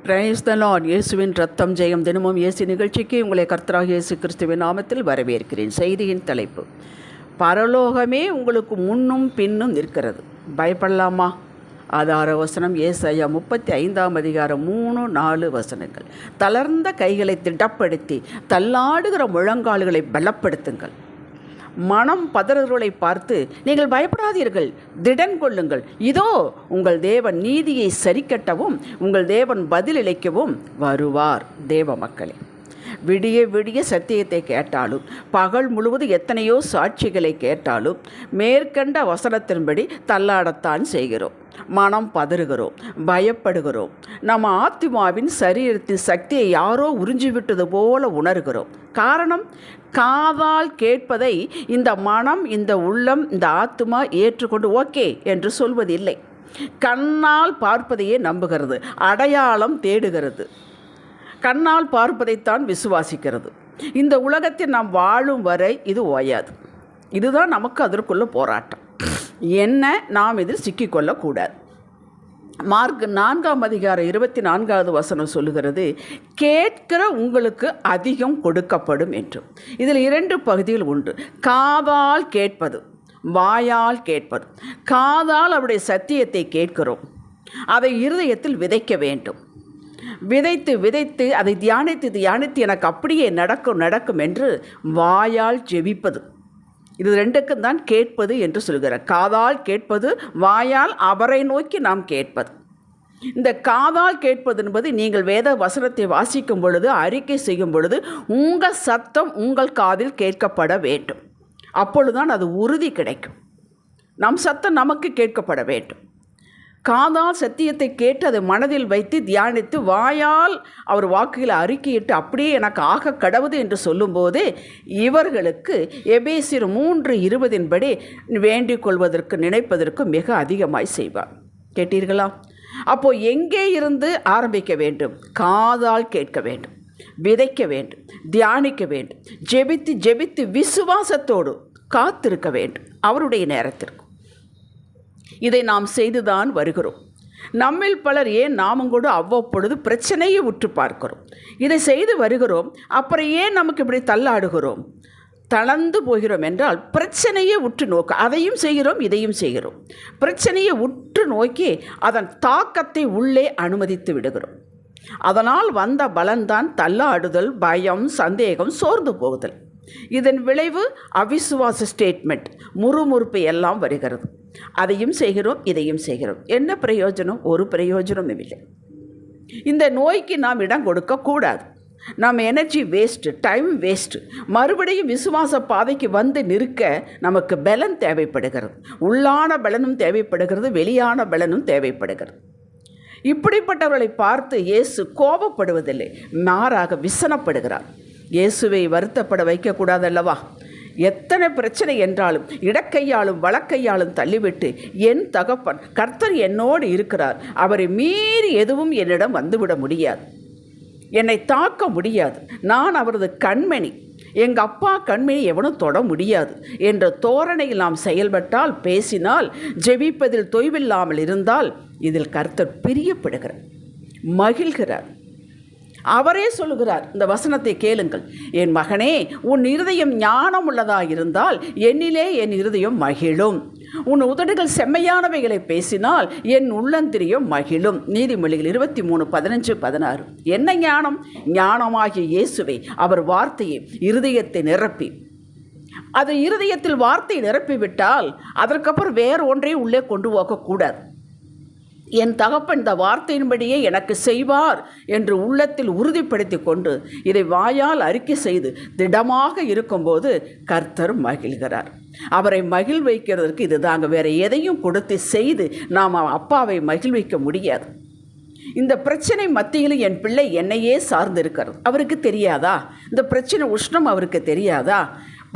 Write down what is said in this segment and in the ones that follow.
Praise the Lord. இயேசுவின் ரத்தம் ஜெயம். தினமும் இயேசு நிகழ்ச்சிக்கு உங்களை கர்த்தராகிய இயேசு கிறிஸ்துவின் நாமத்தில் வரவேற்கிறேன். செய்தியின் தலைப்பு: பரலோகமே உங்களுக்கு முன்னும் பின்னும் நிற்கிறது, பயப்படலாமா? ஆதார வசனம் ஏசாயா 35 3-4 வசனங்கள். தளர்ந்த கைகளை திடப்படுத்தி தள்ளாடுகிற முழங்கால்களை பலப்படுத்துங்கள். மனம் பதறுகளை பார்த்து நீங்கள் பயப்படாதீர்கள், திடன் கொள்ளுங்கள். இதோ உங்கள் தேவன் நீதியை சரிக்கட்டவும் உங்கள் தேவன் பதிலளிக்கவும் வருவார். தேவ மக்களே, விடிய விடிய சத்தியத்தை கேட்டாலும், பகல் முழுவதும் எத்தனையோ சாட்சிகளை கேட்டாலும், மேற்கண்ட வசனத்தின்படி தள்ளாடத்தான் செய்கிறோம். மனம் பதறுகிறோம், பயப்படுகிறோம். நம்ம ஆத்மாவின் சரீரத்தின் சக்தியை யாரோ உறிஞ்சிவிட்டது போல உணர்கிறோம். காரணம், காதால் கேட்பதை இந்த மனம், இந்த உள்ளம், இந்த ஆத்மா ஏற்றுக்கொண்டு ஓகே என்று சொல்வதில்லை. கண்ணால் பார்ப்பதையே நம்புகிறது, அடையாளம் தேடுகிறது. கண்ணால் பார்ப்பதைத்தான் விசுவாசிக்கிறது. இந்த உலகத்தில் நாம் வாழும் வரை இது ஓயாது. இதுதான் நமக்கு அதற்குள்ள போராட்டம். என்ன, நாம் இதில் சிக்கிக்கொள்ளக்கூடாது. மார்க் 4 வசனம் சொல்லுகிறது, கேட்கிற உங்களுக்கு அதிகம் கொடுக்கப்படும் என்றும். இதில் 2 பகுதிகள் உண்டு. காதால் கேட்பது, வாயால் கேட்பது. காதால் அவருடைய சத்தியத்தை கேட்கிறோம், அதை இருதயத்தில் விதைக்க வேண்டும். விதைத்து விதைத்து அதை தியானித்து எனக்கு அப்படியே நடக்கும் என்று வாயால் ஜெபிப்பது. இது 2க்கும் தான் கேட்பது என்று சொல்கிறார். காதால் கேட்பது, வாயால் அவரை நோக்கி நாம் கேட்பது. இந்த காதால் கேட்பது என்பது, நீங்கள் வேத வசனத்தை வாசிக்கும் பொழுது, அறிக்கை செய்யும் பொழுது உங்கள் சத்தம் உங்கள் காதில் கேட்கப்பட வேண்டும். அப்பொழுதுதான் அது உறுதி கிடைக்கும். நம் சத்தம் நமக்கு கேட்கப்பட வேண்டும். காதால் சத்தியத்தை கேட்டு அதை மனதில் வைத்து தியானித்து, வாயால் அவர் வாக்குகளை அறிக்கையிட்டு அப்படியே எனக்கு ஆக கடவுது என்று சொல்லும்போது, இவர்களுக்கு எபேசியர் 3:20 வேண்டிக் கொள்வதற்கு நினைப்பதற்கு மிக அதிகமாய் செய்வார். கேட்டீர்களா? அப்போது எங்கே இருந்து ஆரம்பிக்க வேண்டும்? காதால் கேட்க வேண்டும், விதைக்க வேண்டும், தியானிக்க வேண்டும், ஜெபித்து ஜெபித்து விசுவாசத்தோடு காத்திருக்க வேண்டும் அவருடைய நேரத்திற்கு. இதை நாம் செய்துதான் வருகிறோம். நம்மில் பலர் ஏன் நாமும் கூட அவ்வப்பொழுது பிரச்சனையை உற்று பார்க்கிறோம், இதை செய்து வருகிறோம். அப்புறம் ஏன் நமக்கு இப்படி தள்ளாடுகிறோம், தளர்ந்து போகிறோம் என்றால், பிரச்சனையை உற்று நோக்க அதையும் செய்கிறோம், இதையும் செய்கிறோம். பிரச்சனையை உற்று நோக்கி அதன் தாக்கத்தை உள்ளே அனுமதித்து விடுகிறோம். அதனால் வந்த பலன்தான் தள்ளாடுதல், பயம், சந்தேகம், சோர்ந்து போகுதல். இதன் விளைவு அவிசுவாச ஸ்டேட்மெண்ட், முறுமுறுப்பு எல்லாம் வருகிறது. அதையும் செய்கிறோம், இதையும் செய்கிறோம். என்ன பிரயோஜனம்? ஒரு பிரயோஜனமும் இல்லை. இந்த நோய்க்கு நாம் இடம் கொடுக்கக்கூடாது. நம்ம எனர்ஜி வேஸ்ட்டு, டைம் வேஸ்ட்டு. மறுபடியும் விசுவாச பாதைக்கு வந்து நிற்க நமக்கு பலன் தேவைப்படுகிறது. உள்ளான பலனும் தேவைப்படுகிறது, வெளியான பலனும் தேவைப்படுகிறது. இப்படிப்பட்டவர்களை பார்த்து இயேசு கோபப்படுவதில்லை, மாறாக விசனப்படுகிறார். இயேசுவை வருத்தப்பட வைக்கக்கூடாதல்லவா? எத்தனை பிரச்சனை என்றாலும் இடக்கையாலும் வலக்கையாலும் தள்ளிவிட்டு, என் தகப்பன் கர்த்தர் என்னோடு இருக்கிறார், அவரை மீறி எதுவும் என்னிடம் வந்துவிட முடியாது, என்னை தாக்க முடியாது, நான் அவரது கண்மணி, எங்கள் அப்பா கண்மணி எவனும் தொட முடியாது என்ற தோரணையில் நாம் செயல்பட்டால், பேசினால், ஜெபிப்பதில் தொய்வில்லாமல் இருந்தால், இதில் கர்த்தர் பிரியப்படுகிறார், மகிழ்கிறார். அவரே சொல்லுகிறார், இந்த வசனத்தை கேளுங்கள், என் மகனே, உன் இருதயம் ஞானம் உள்ளதாக இருந்தால் என்னிலே என் இருதயம் மகிழும். உன் உதடுகள் செம்மையானவைகளை பேசினால் என் உள்ளந்திரியம் மகிழும். நீதிமொழிகள் 23:15-16. என்ன ஞானம்? ஞானமாகிய இயேசுவை, அவர் வார்த்தையை இருதயத்தை நிரப்பி, அது இருதயத்தில் வார்த்தையை நிரப்பிவிட்டால் அதற்கப்புறம் வேறு ஒன்றையும் உள்ளே கொண்டு போகக்கூடாது. என் தகப்பன் இந்த வார்த்தையின்படியே எனக்கு செய்வார் என்று உள்ளத்தில் உறுதிப்படுத்தி கொண்டு இதை வாயால் அறிக்கை செய்து திடமாக இருக்கும்போது கர்த்தர் மகிழ்கிறார். அவரை மகிழ்வைக்கிறதுக்கு இது தாங்க, வேறு எதையும் கொடுத்து செய்து நாம் அப்பாவை மகிழ்விக்க முடியாது. இந்த பிரச்சனை மத்தியில் என் பிள்ளை என்னையே சார்ந்திருக்கிறது, அவருக்கு தெரியாதா? இந்த பிரச்சனை உஷ்ணம் அவருக்கு தெரியாதா?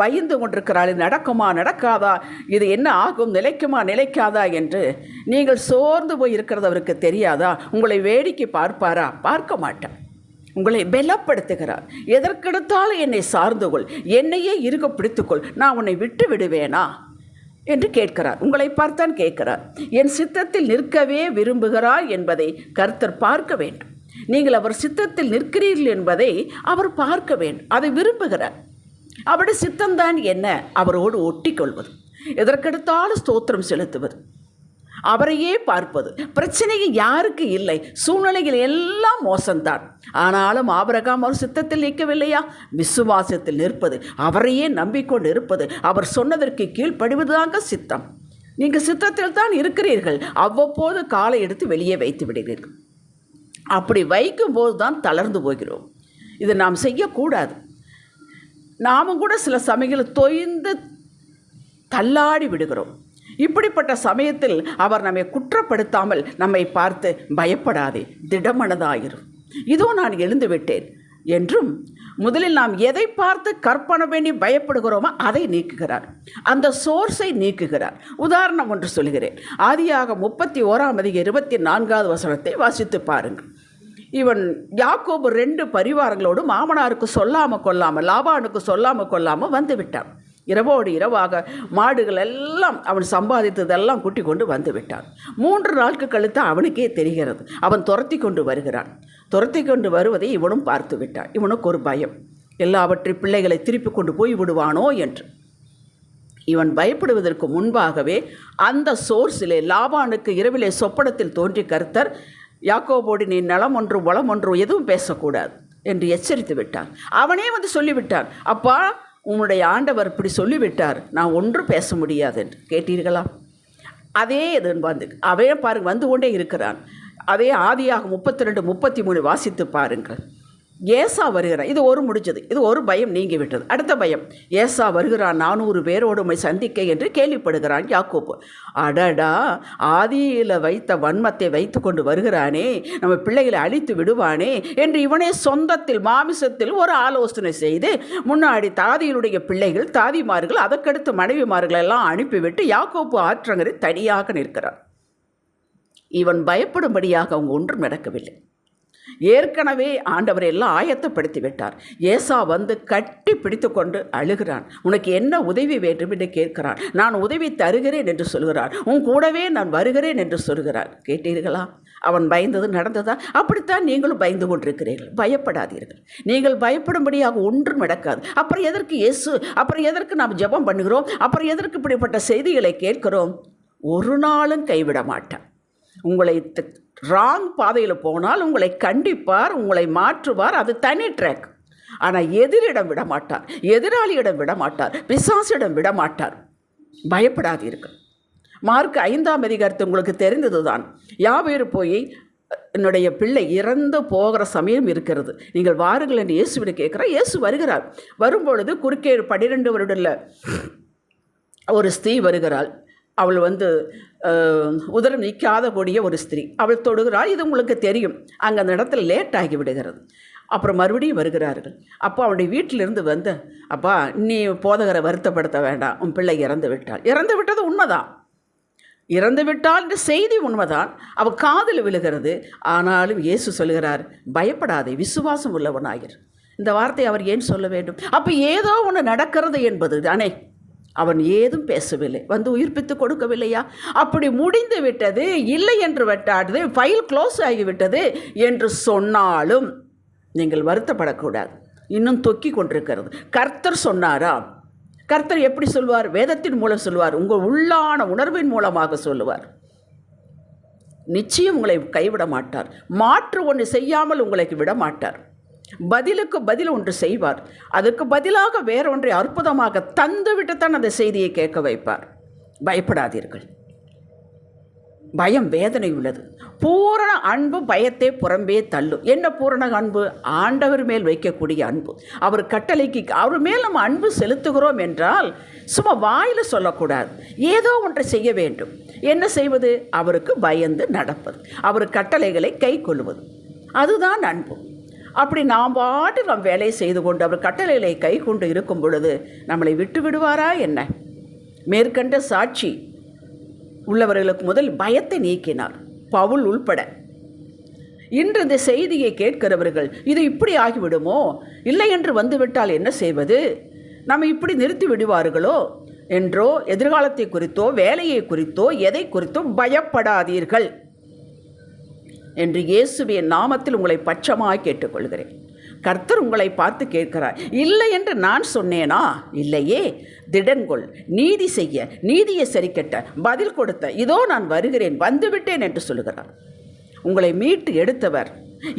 பயந்து கொண்டிருக்கிறாள், நடக்குமா நடக்காதா, இது என்ன ஆகும், நிலைக்குமா நிலைக்காதா என்று நீங்கள் சோர்ந்து போய் இருக்கிறது அவருக்கு தெரியாதா? உங்களை வேடிக்கை பார்ப்பாரா? பார்க்க மாட்டார். உங்களை பலப்படுத்துகிறார். எதற்கெடுத்தாலும் என்னை சார்ந்து கொள், என்னையே இருக்க பிடித்துக்கொள், நான் உன்னை விட்டு விடுவேனா என்று கேட்கிறார். உங்களை பார்த்தான் கேட்கிறார். என் சித்தத்தில் நிற்கவே விரும்புகிறாய் என்பதை கர்த்தர் பார்க்க வேண்டும். நீங்கள் அவர் சித்தத்தில் நிற்கிறீர்கள் என்பதை அவர் பார்க்க வேண்டும். அதை விரும்புகிறார். அவருடைய சித்தம்தான் என்ன? அவரோடு ஒட்டி கொள்வது, எதற்கெடுத்தாலும் ஸ்தோத்திரம் செலுத்துவது, அவரையே பார்ப்பது. பிரச்சனைகள் யாருக்கு இல்லை? சூழ்நிலைகள் எல்லாம் மோசம்தான். ஆனாலும் ஆபிரகாம் அவர் சித்தத்தில் நிற்கவில்லையா? விசுவாசத்தில் நிற்பது, அவரையே நம்பிக்கொண்டு இருப்பது, அவர் சொன்னதற்கு கீழ்ப்படிவதுதாங்க சித்தம். நீங்கள் சித்தத்தில் தான் இருக்கிறீர்கள். அவ்வப்போது காலை எடுத்து வெளியே வைத்து விடுவீர்கள். அப்படி வைக்கும்போது தான் தளர்ந்து போகிறோம். இது நாம் செய்யக்கூடாது. நாமும் கூட சில சமயங்களில் தொய்ந்து தள்ளாடி விடுகிறோம். இப்படிப்பட்ட சமயத்தில் அவர் நம்மை குற்றப்படுத்தாமல் நம்மை பார்த்து பயப்படாதே, திடமனதாயிரும், இதோ நான் எழுந்து விட்டேன் என்றும், முதலில் நாம் எதை பார்த்து கற்பனை பண்ணி பயப்படுகிறோமோ அதை நீக்குகிறார். அந்த சோர்ஸை நீக்குகிறார். உதாரணம் ஒன்று சொல்கிறேன். ஆதியாக 31:24 வாசித்து பாருங்கள். இவன் யாக்கோபு 2 பரிவாரங்களோடு மாமனாருக்கு சொல்லாமல் கொள்ளாமல், லாபானுக்கு சொல்லாமல் கொள்ளாமல் வந்து விட்டான். இரவோடு இரவாக மாடுகள் எல்லாம் அவன் சம்பாதித்ததெல்லாம் கூட்டி கொண்டு வந்து விட்டான். 3 நாட்கள் கழித்து அவனுக்கே தெரிகிறது. அவன் துரத்தி கொண்டு வருகிறான். துரத்தி கொண்டு வருவதை இவனும் பார்த்து விட்டான். இவனுக்கு ஒரு பயம், எல்லாவற்றை பிள்ளைகளை திருப்பி கொண்டு போய் விடுவானோ என்று. இவன் பயப்படுவதற்கு முன்பாகவே அந்த சோர்ஸிலே லாபானுக்கு இரவிலே சொப்பனத்தில் தோன்றி கர்த்தர், யாக்கோபோடு நீ நலம் ஒன்று வளம் ஒன்று எதுவும் பேசக்கூடாது என்று எச்சரித்து விட்டான். அவனே வந்து சொல்லிவிட்டான், அப்பா உன்னுடைய ஆண்டவர் இப்படி சொல்லிவிட்டார், நான் ஒன்றும் பேச முடியாது என்று. கேட்டீர்களா? அதே இது அவன் பாருங்கள் வந்து கொண்டே இருக்கிறான். அதே ஆதியாக 32:33 வாசித்து பாருங்கள். ஏசா வருகிறான். இது ஒரு முடிஞ்சது. இது ஒரு பயம் நீங்கி விட்டது. அடுத்த பயம், ஏசா வருகிறான் 400 பேரோடு உம்மை சந்திக்க என்று கேள்விப்படுகிறான் யாக்கோபு. அடடா, ஆதியில் வைத்த வன்மத்தை வைத்து கொண்டு வருகிறானே, நம்ம பிள்ளைகளை அழித்து விடுவானே என்று இவனே சொந்தத்தில் மாமிசத்தில் ஒரு ஆலோசனை செய்து முன்னாடி தாதியினுடைய பிள்ளைகள், தாதிமார்கள், அதற்கடுத்து மனைவிமார்கள் எல்லாம் அனுப்பிவிட்டு யாக்கோபு ஆற்றங்கரை தனியாக நிற்கிறான். இவன் பயப்படும்படியாக அவங்க ஒன்றும் நடக்கவில்லை. ஏற்கனவே ஆண்டவர் எல்லாம் ஆயத்தப்படுத்தி விட்டார். ஏசா வந்து கட்டி பிடித்து கொண்டு அழுகிறான். உனக்கு என்ன உதவி வேண்டும் என்று கேட்கிறான். நான் உதவி தருகிறேன் என்று சொல்கிறான். உன் கூடவே நான் வருகிறேன் என்று சொல்கிறான். கேட்டீர்களா? அவன் பயந்தது நடந்ததா? அப்படித்தான் நீங்களும் பயந்து கொண்டிருக்கிறீர்கள். பயப்படாதீர்கள். நீங்கள் பயப்படும்படியாக ஒன்றும் நடக்காது. அப்புறம் எதற்கு இயேசு? அப்புறம் எதற்கு நாம் ஜெபம் பண்ணுகிறோம்? அப்புறம் எதற்கு இப்படிப்பட்ட செய்திகளை கேட்கிறோம்? ஒரு நாளும் கைவிட மாட்டான். உங்களை ராங் பாதையில் போனால் உங்களை கண்டிப்பார், உங்களை மாற்றுவார். அது தனி ட்ராக். ஆனால் எதிரிடம் விட மாட்டார், எதிராளியிடம் விட மாட்டார், பிசாசிடம் விட மாட்டார். பயப்படாதீர்கள். மார்க் 5 உங்களுக்கு தெரிந்தது தான். யாவேறு போய் என்னுடைய பிள்ளை இறந்து போகிற சமயம் இருக்கிறது, நீங்கள் வாருங்கள் என்று இயேசுவிட கேட்குறார். இயேசு வருகிறார். வரும்பொழுது குறுக்கே 12 வருடத்தில் ஒரு ஸ்திரீ வருகிறாள். அவள் வந்து உதரம் நிற்காத கூடிய ஒரு ஸ்திரீ. அவள் தொடுகிறாள். இது உங்களுக்கு தெரியும். அங்கே அந்த இடத்துல லேட் ஆகி விடுகிறது. அப்புறம் மறுபடியும் வருகிறார்கள். அப்போ அவனுடைய வீட்டிலிருந்து வந்து, அப்பா நீ போதகரை வருத்தப்படுத்த வேண்டாம், உன் பிள்ளை இறந்து விட்டாள். இறந்து விட்டது உண்மைதான். இறந்து விட்டால் என்ற செய்தி உண்மைதான். அவள் காதில் விழுகிறது. ஆனாலும் இயேசு சொல்கிறார், பயப்படாதே, விசுவாசம் உள்ளவனாகிற. இந்த வார்த்தை அவர் ஏன் சொல்ல வேண்டும்? அப்போ ஏதோ ஒன்று நடக்கிறது என்பது தானே. அவன் ஏதும் பேசவில்லை, வந்து உயிர்ப்பித்து கொடுக்கவில்லையா? அப்படி முடிந்து விட்டது, இல்லை என்று விட்டாது, ஃபைல் க்ளோஸ் ஆகிவிட்டது என்று சொன்னாலும் நீங்கள் வருத்தப்படக்கூடாது. இன்னும் தொக்கி கொண்டிருக்கிறது. கர்த்தர் சொன்னாரா? கர்த்தர் எப்படி சொல்வார்? வேதத்தின் மூலம் சொல்வார். உங்கள் உள்ளான உணர்வின் மூலமாக சொல்லுவார். நிச்சயம் உங்களை கைவிட மாட்டார். மாற்று ஒன்று செய்யாமல் உங்களுக்கு விட மாட்டார். பதிலுக்கு பதில் ஒன்று செய்வார். அதுக்கு பதிலாக வேறொன்றை அற்புதமாக தந்துவிட்டுத்தான் அந்த செய்தியை கேட்க வைப்பார். பயப்படாதீர்கள். பயம் வேதனை உள்ளது. பூரண அன்பு பயத்தை புறம்பே தள்ளும். என்ன பூரண அன்பு? ஆண்டவர் மேல் வைக்கக்கூடிய அன்பு. அவர் கட்டளைக்கு அவர் மேல் நம்ம அன்பு செலுத்துகிறோம் என்றால் சும்மா வாயில் சொல்லக்கூடாது, ஏதோ ஒன்றை செய்ய வேண்டும். என்ன செய்வது? அவருக்கு பயந்து நடப்பது, அவர் கட்டளைகளை கை கொள்வது, அதுதான் அன்பு. அப்படி நாம் பாட்டு நம் வேலையை செய்து கொண்டு அவர் கட்டளைகளை கை கொண்டு இருக்கும் பொழுது நம்மளை விட்டு விடுவாரா என்ன? மேற்கண்ட சாட்சி உள்ளவர்களுக்கு முதல் பயத்தை நீக்கினார், பவுல் உள்பட. இன்று இந்த செய்தியை கேட்கிறவர்கள் இது இப்படி ஆகிவிடுமோ, இல்லை என்று வந்துவிட்டால் என்ன செய்வது, நம்ம இப்படி நிறுத்தி விடுவார்களோ என்றோ, எதிர்காலத்தை குறித்தோ வேலையை குறித்தோ எதை குறித்தோ பயப்படாதீர்கள். என்று இயேசுவின் நாமத்தில் உங்களை பட்சமாய் கேட்டுக்கொள்கிறேன். கர்த்தர் உங்களை பார்த்து கேட்கிறார், இல்லை என்று நான் சொன்னேனா? இல்லையே. திடன்கொள், நீதி செய்ய, நீதியை சரிக்கட்ட, பதில் கொடுத்த, இதோ நான் வருகிறேன், வந்துவிட்டேன் என்று சொல்லுகிறார். உங்களை மீட்டு எடுத்தவர்,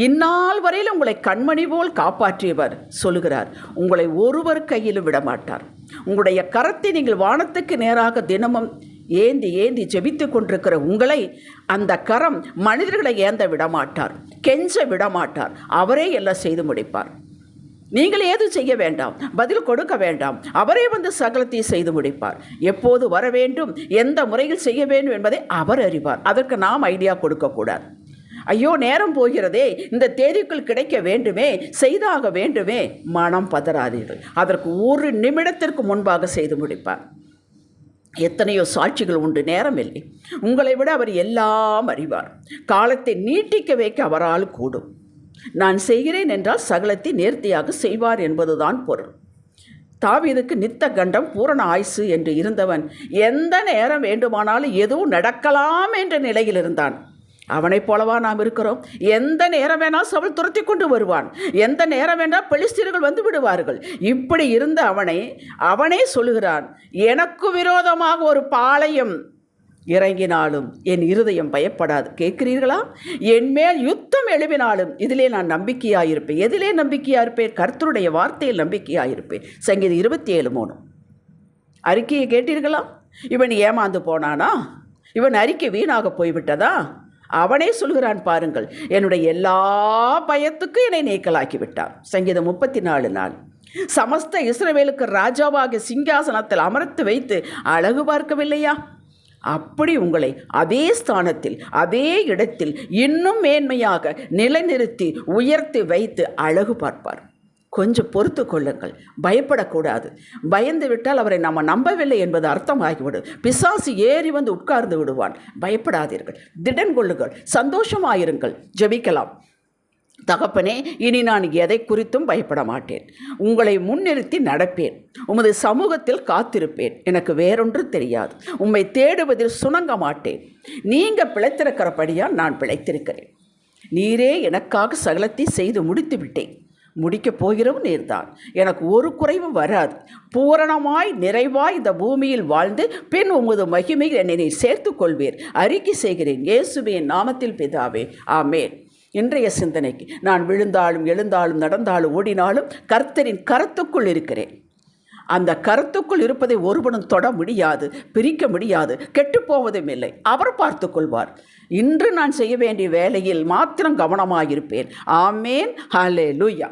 இந்நாள் வரையில் உங்களை கண்மணி போல் காப்பாற்றியவர் சொல்லுகிறார், உங்களை ஒருவர் கையிலும் விடமாட்டார். உங்களுடைய கரத்தை நீங்கள் வானத்துக்கு நேராக தினமும் ஏந்தி ஏந்தி ஜெபித்து கொண்டிருக்கிற உங்களை அந்த கரம் மனிதர்களை ஏந்த விடமாட்டார், கெஞ்ச விடமாட்டார். அவரே எல்லாம் செய்து முடிப்பார். நீங்கள் ஏதும் செய்ய வேண்டாம், பதில் கொடுக்க வேண்டாம். அவரே வந்து சகலத்தையும் செய்து முடிப்பார். எப்போது வர வேண்டும், எந்த முறையில் செய்ய வேண்டும் என்பதை அவர் அறிவார். அதற்கு நாம் ஐடியா கொடுக்கக்கூடாது. ஐயோ நேரம் போகிறதே, இந்த தேதிக்குள் கிடைக்க வேண்டுமே, செய்தாக வேண்டுமே, மனம் பதறாதீர்கள். அதற்கு ஒரு நிமிடத்திற்கு முன்பாக செய்து முடிப்பார். எத்தனையோ சாட்சிகள் உண்டு, நேரம் இல்லை. உங்களை விட அவர் எல்லாம் அறிவார். காலத்தை நீட்டிக்க வைக்க அவரால் கூடும். நான் செய்கிறேன் என்றால் சகலத்தை நேர்த்தியாக செய்வார் என்பதுதான் பொருள். தாவீதுக்கு நித்த கண்டம் பூரண ஆயுசு என்று இருந்தவன் எந்த நேரம் வேண்டுமானாலும் எதுவும் நடக்கலாம் என்ற நிலையில் இருந்தான். அவனைப் போலவா நாம் இருக்கிறோம்? எந்த நேரம் வேணால் சவுல் துரத்தி கொண்டு வருவான், எந்த நேரம் வேணால் பெலிஸ்தீர்கள் வந்து விடுவார்கள். இப்படி இருந்த அவனே சொல்லுகிறான், எனக்கு விரோதமாக ஒரு பாளையம் இறங்கினாலும் என் இருதயம் பயப்படாது. கேட்கிறீர்களா? என் மேல் யுத்தம் எழுப்பினாலும் இதிலே நான் நம்பிக்கையாயிருப்பேன். எதிலே நம்பிக்கையாயிருப்பேன்? கர்த்தருடைய வார்த்தையில் நம்பிக்கையாயிருப்பேன். சங்கீதம் 27:3. அறிக்கையை கேட்டீர்களா? இவன் ஏமாந்து போனானா? இவன் அறிக்கை வீணாக போய்விட்டதா? அவனே சொல்கிறான் பாருங்கள், என்னுடைய எல்லா பயத்துக்கும் என்னை நீக்கலாக்கி விட்டான். சங்கீதம் 34:4. சமஸ்த இஸ்ரவேலுக்கு ராஜாவாகிய சிங்காசனத்தில் அமர்த்து வைத்து அழகு பார்க்கவில்லையா? அப்படி உங்களை அதே ஸ்தானத்தில், அதே இடத்தில் இன்னும் மேன்மையாக நிலைநிறுத்தி உயர்த்தி வைத்து அழகு பார்ப்பார். கொஞ்சம் பொறுத்து கொள்ளுங்கள், பயப்படக்கூடாது. பயந்து விட்டால் அவரை நம்ம நம்பவில்லை என்பது அர்த்தமாகிவிடும். பிசாசு ஏறி வந்து உட்கார்ந்து விடுவான். பயப்படாதீர்கள், திடன் கொள்ளுங்கள், சந்தோஷமாயிருங்கள். ஜெபிக்கலாம். தகப்பனே, இனி நான் எதை குறித்தும் பயப்பட மாட்டேன். உங்களை முன்னிறுத்தி நடப்பேன். உமது சமூகத்தில் காத்திருப்பேன். எனக்கு வேறொன்று தெரியாது. உம்மை தேடுவதில் சுணங்க மாட்டேன். நீங்கள் பிழைத்திருக்கிறபடியால் நான் பிழைத்திருக்கிறேன். நீரே எனக்காக சகலத்தை செய்து முடித்து விட்டேன். முடிக்கப் போகிறவும் நீர்தான். எனக்கு ஒரு குறைவும் வராது. பூரணமாய் நிறைவாய் இந்த பூமியில் வாழ்ந்து பின் உமது மகிமையில் என்னை நீர் சேர்த்து கொள்வீர். அறிக்கை செய்கிறேன் இயேசுவின் நாமத்தில் பிதாவே, ஆமேன். இன்றைய சிந்தனைக்கு, நான் விழுந்தாலும் எழுந்தாலும் நடந்தாலும் ஓடினாலும் கர்த்தரின் கரத்துக்குள் இருக்கிறேன். அந்த கருத்துக்குள் இருப்பதை ஒருவனும் தொட முடியாது, பிரிக்க முடியாது, கெட்டுப்போவதும் இல்லை. அவர் பார்த்து கொள்வார். இன்று நான் செய்ய வேண்டிய வேலையில் மாத்திரம் கவனமாயிருப்பேன். ஆமேன். ஹல்லேலூயா.